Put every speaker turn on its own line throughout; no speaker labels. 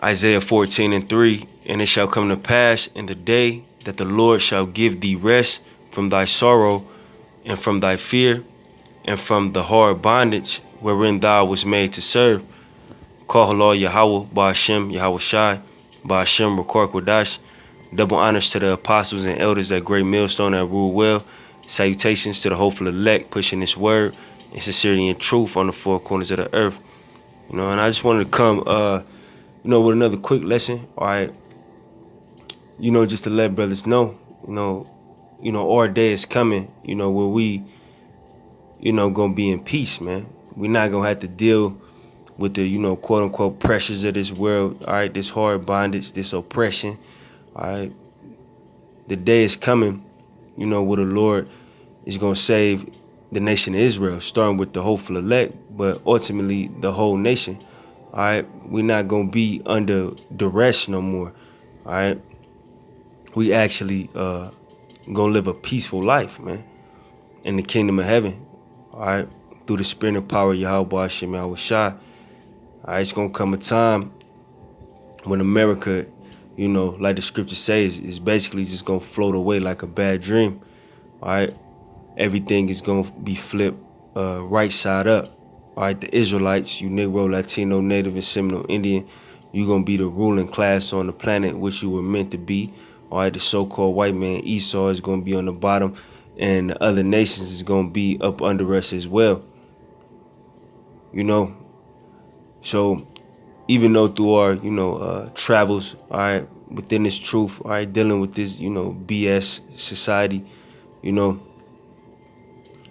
Isaiah 14:3, and it shall come to pass in the day that the Lord shall give thee rest from thy sorrow and from thy fear and from the hard bondage wherein thou was made to serve. Call Halal Yahweh, Ba'ashem, Yahweh Shai, Ba'ashem, Rakar Kodash. Double honors to the apostles and elders at Great Millstone that rule well. Salutations to the hopeful elect pushing this word in sincerity and truth on the four corners of the earth. And I just wanted to come, with another quick lesson. All right, just to let brothers know, our day is coming. Where we, gonna be in peace, man. We're not gonna have to deal with the, quote unquote pressures of this world. All right, this hard bondage, this oppression. All right, the day is coming, where the Lord is gonna save the nation of Israel, starting with the hopeful elect, but ultimately the whole nation. All right, we're not gonna be under duress no more. All right, we actually gonna live a peaceful life, man, in the kingdom of heaven. All right, through the spirit and power of Yahweh Hashem Yahweh Shai. All right, it's gonna come a time when America, like the scripture says, is basically just gonna float away like a bad dream. All right, everything is gonna be flipped right side up. All right, the Israelites, you Negro, Latino, Native, and Seminole Indian, you're gonna be the ruling class on the planet, which you were meant to be. All right, the so-called white man Esau is gonna be on the bottom, and the other nations is gonna be up under us as well. So even though through our travels, all right, within this truth, all right, dealing with this BS society, you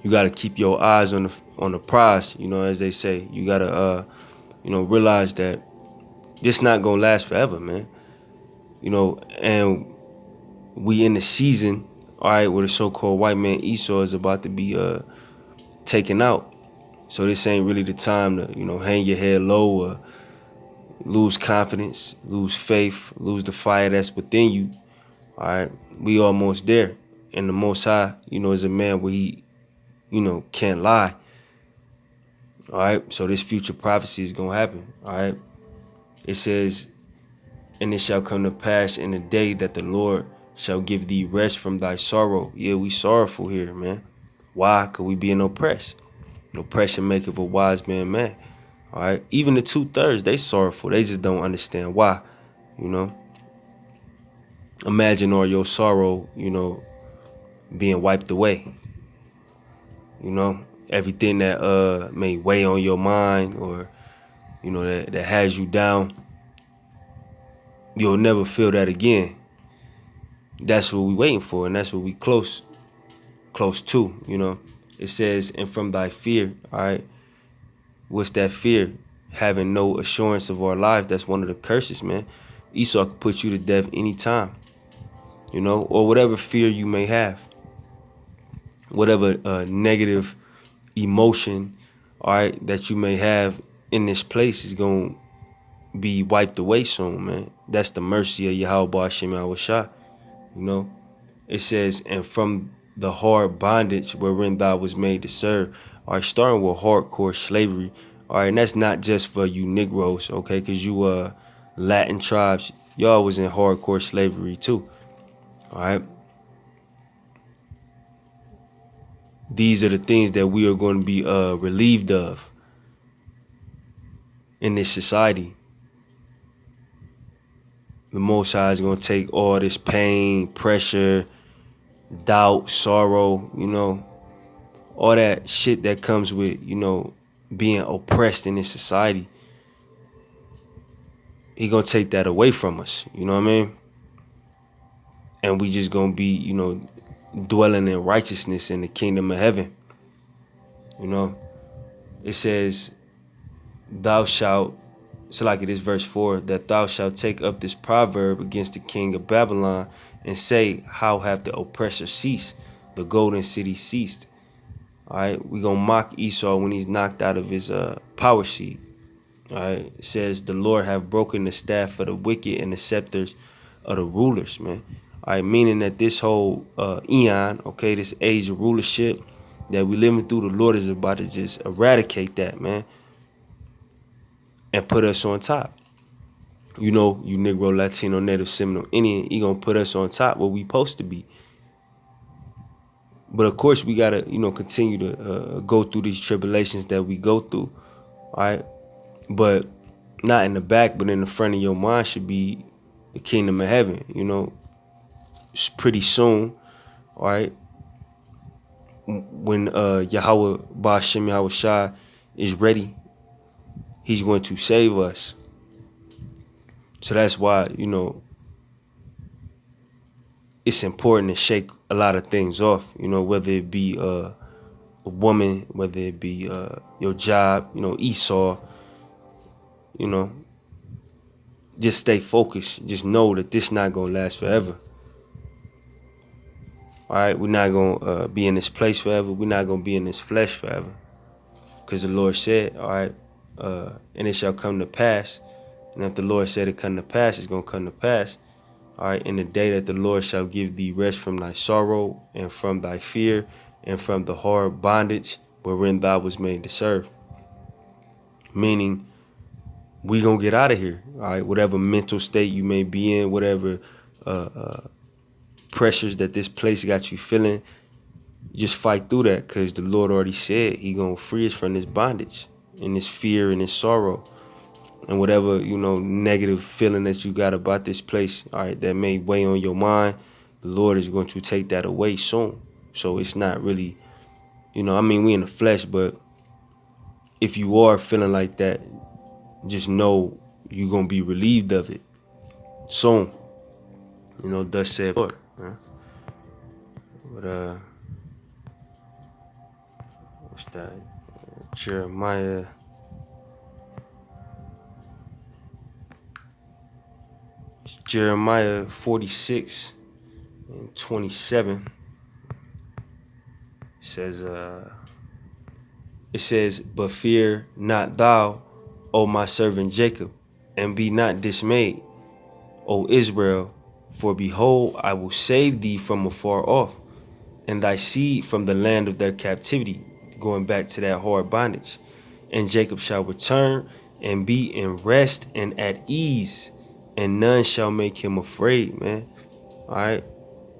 gotta keep your eyes on the prize, as they say. You gotta realize that this not gonna last forever, man. And we in the season, all right, where the so-called white man Esau is about to be taken out. So this ain't really the time to hang your head low or lose confidence, lose faith, lose the fire that's within you. All right, we almost there. And the Most High, is a man where he, can't lie. All right, so this future prophecy is gonna happen. All right, it says, and it shall come to pass in the day that the Lord shall give thee rest from thy sorrow. Yeah, we sorrowful here, man. Why? Because we being oppressed. Oppression maketh a wise man mad. All right, even the 2/3, they sorrowful. They just don't understand why. Imagine all your sorrow, being wiped away. Everything that may weigh on your mind or that has you down, you'll never feel that again. That's what we waiting for, and that's what we close to. It says, and from thy fear. All right, what's that fear? Having no assurance of our lives. That's one of the curses, man. Esau could put you to death anytime, or whatever fear you may have, whatever negative emotion, all right, that you may have in this place is going to be wiped away soon, man. That's the mercy of Yahweh Hashem Yahweh Shai. It says, and from the hard bondage wherein thou was made to serve. All right, starting with hardcore slavery. All right, and that's not just for you Negroes, okay, because you Latin tribes, y'all was in hardcore slavery too. All right. These are the things that we are going to be relieved of in this society. The Most High is going to take all this pain, pressure, doubt, sorrow, all that shit that comes with, being oppressed in this society. He going to take that away from us, you know what I mean? And we just going to be, dwelling in righteousness in the kingdom of heaven. It says, thou shalt, so like it is verse 4, that thou shalt take up this proverb against the king of Babylon and say, how hath the oppressor ceased? The golden city ceased. All right, we gonna mock Esau when he's knocked out of his power seat. All right, it says, the Lord have broken the staff of the wicked and the scepters of the rulers, man. All right, meaning that this whole eon, okay, this age of rulership that we living through, the Lord is about to just eradicate that, man, and put us on top. You know, you Negro, Latino, Native, Seminole, Indian, he gonna put us on top where we supposed to be. But of course, we gotta, continue to go through these tribulations that we go through, all right? But not in the back, but in the front of your mind should be the kingdom of heaven. It's pretty soon, all right? When Yahweh Ba'ashem Yahweh Shai is ready, he's going to save us. So that's why, it's important to shake a lot of things off, whether it be a woman, whether it be your job, Esau, just stay focused. Just know that this not going to last forever. All right, we're not going to be in this place forever. We're not going to be in this flesh forever. Because the Lord said, all right, and it shall come to pass. And if the Lord said it come to pass, it's going to come to pass. All right, in the day that the Lord shall give thee rest from thy sorrow and from thy fear and from the hard bondage wherein thou was made to serve. Meaning, we going to get out of here. All right, whatever mental state you may be in, whatever pressures that this place got you feeling, just fight through that, because the Lord already said he going to free us from this bondage and this fear and this sorrow. And whatever, negative feeling that you got about this place, all right, that may weigh on your mind, the Lord is going to take that away soon. So it's not really, we in the flesh, but if you are feeling like that, just know you're going to be relieved of it soon. Thus said the Lord. But, what's that? Jeremiah. Jeremiah 46:27 says, it says, but fear not thou, O my servant Jacob, and be not dismayed, O Israel, for behold, I will save thee from afar off, and thy seed from the land of their captivity, going back to that hard bondage. And Jacob shall return and be in rest and at ease, and none shall make him afraid, man. All right?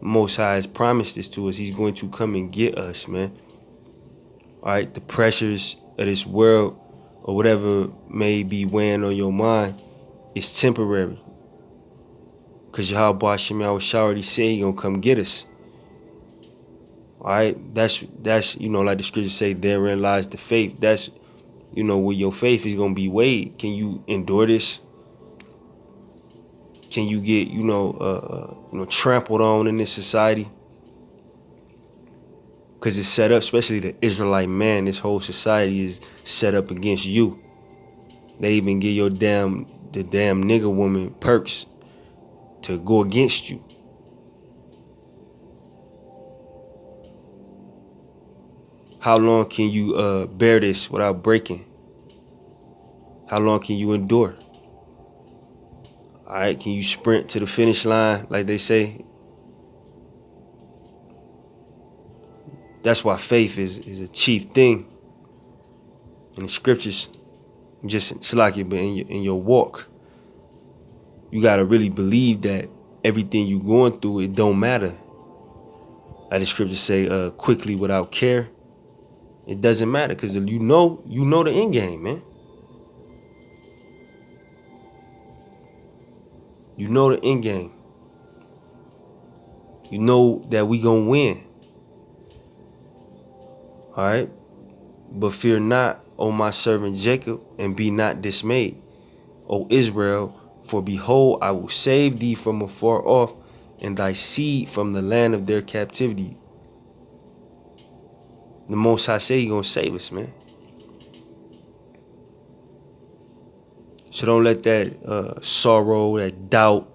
Most High has promised this to us. He's going to come and get us, man. All right? The pressures of this world or whatever may be weighing on your mind is temporary. Because Yahweh Ba'ashem Yahweh Shai already said he going to come get us. All right? That's like the scriptures say, therein lies the faith. That's, where your faith is going to be weighed. Can you endure this? Can you get, trampled on in this society? Because it's set up, especially the Israelite man, this whole society is set up against you. They even give the damn nigger woman perks to go against you. How long can you bear this without breaking? How long can you endure? All right, can you sprint to the finish line, like they say? That's why faith is a chief thing in the scriptures. It's like it, but in your walk, you gotta really believe that everything you going through, it don't matter. Like the scriptures say, quickly without care, it doesn't matter, because you know the end game, man. You know the end game. You know that we gonna win. All right? But fear not, O my servant Jacob, and be not dismayed, O Israel, for behold, I will save thee from afar off, and thy seed from the land of their captivity. The Most High say he gonna save us, man. So don't let that sorrow, that doubt,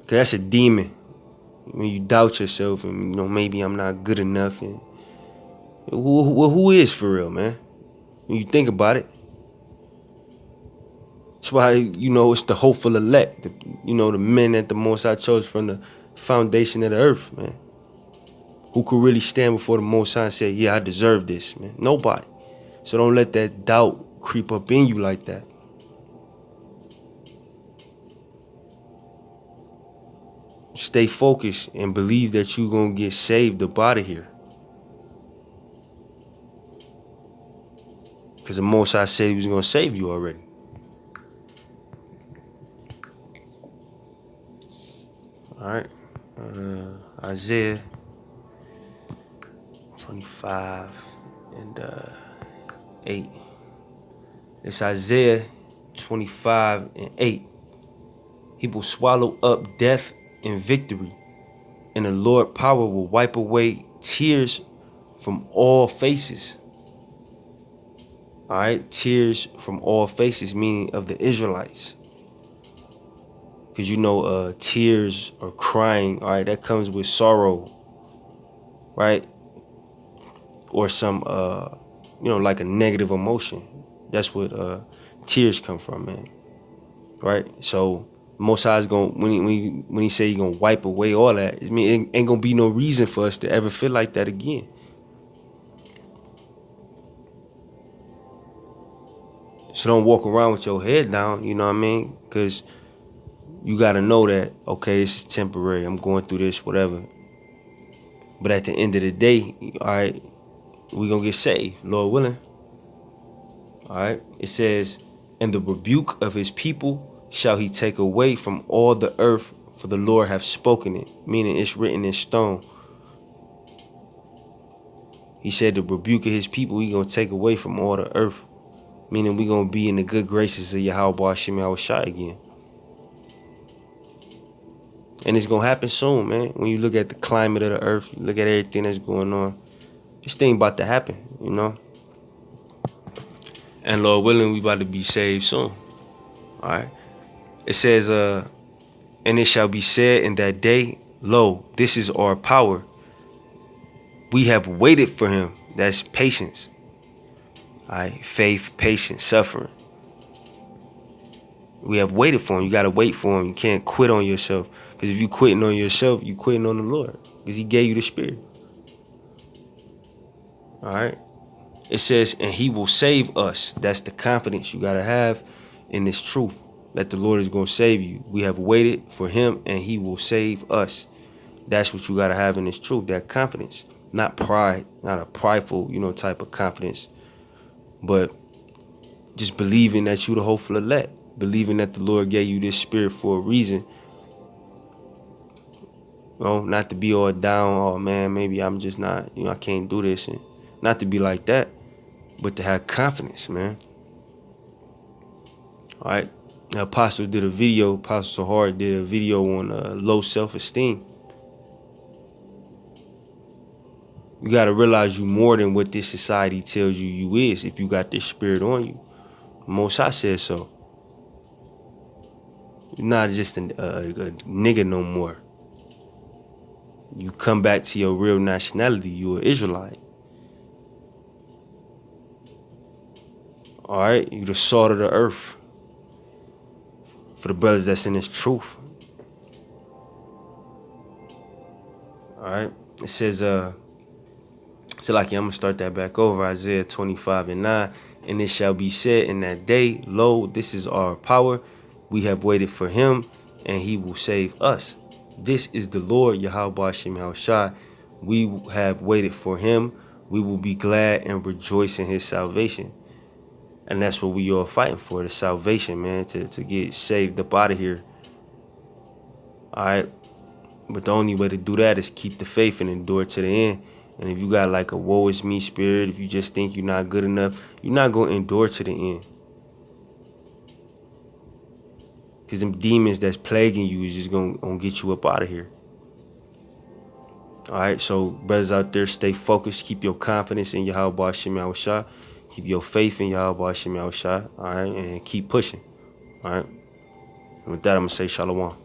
because that's a demon. When you doubt yourself and, maybe I'm not good enough. And who is for real, man? When you think about it. That's why, it's the hopeful elect. The men that the Most High chose from the foundation of the earth, man. Who could really stand before the Most High and say, yeah, I deserve this, man? Nobody. So don't let that doubt creep up in you like that. stay focused and believe that you're going to get saved up out of here. Because the Most High said he was going to save you already. All right. Isaiah 25 and 8. It's Isaiah 25 and 8. He will swallow up death in victory, and the Lord power will wipe away tears from all faces. All right, tears from all faces, meaning of the Israelites. Because you know, tears or crying, all right, that comes with sorrow, right? Or some, like a negative emotion. That's what tears come from, man. Right? So Most High is gonna, when he say he gonna wipe away all that, it ain't gonna be no reason for us to ever feel like that again. So don't walk around with your head down, you know what I mean? Because you got to know that, okay, this is temporary. I'm going through this, whatever. But at the end of the day, all right, we're going to get saved, Lord willing. All right. It says, and the rebuke of his people shall he take away from all the earth, for the Lord hath spoken it. Meaning it's written in stone. He said the rebuke of his people he going to take away from all the earth. Meaning we going to be in the good graces of Yahweh Hashem Yahushua again. And it's going to happen soon, man. When you look at the climate of the earth, you look at everything that's going on, this thing about to happen, you know? And Lord willing, we about to be saved soon. All right? It says, and it shall be said in that day, lo, this is our power. We have waited for him. That's patience. All right? Faith, patience, suffering. We have waited for him. You got to wait for him. You can't quit on yourself. Because if you quitting on yourself, you quitting on the Lord. Because he gave you the Spirit. All right. It says, and he will save us. That's the confidence you got to have in this truth. That the Lord is going to save you. We have waited for him and he will save us. That's what you got to have in this truth. That confidence. Not pride. Not a prideful, type of confidence. But just believing that you the hopeful elect. Believing that the Lord gave you this spirit for a reason. Not to be all down, oh man, maybe I'm just not, I can't do this. And not to be like that, but to have confidence, man. All right. Now, Apostle Sahar did a video on low self-esteem. You got to realize you more than what this society tells you is if you got this spirit on you. Most High said so. You're not just a nigga no more. You come back to your real nationality. You're an Israelite. All right? You're the salt of the earth. For the brothers that's in this truth. All right? It says, I'm going to start that back over. Isaiah 25 and 9. And it shall be said in that day, lo, this is our power. We have waited for him, and he will save us. This is the Lord, Yahweh Hashem Yahushua. We have waited for him. We will be glad and rejoice in his salvation. And that's what we all fighting for, the salvation, man, to get saved up out of here. All right? But the only way to do that is keep the faith and endure to the end. And if you got like a woe is me spirit, if you just think you're not good enough, you're not going to endure to the end. Because them demons that's plaguing you is just going to get you up out of here. All right, so brothers out there, stay focused. Keep your confidence in Yahweh Hashem Yahushua. Keep your faith in Yahweh Hashem Yahushua. All right, and keep pushing. All right. And with that, I'm going to say shalom.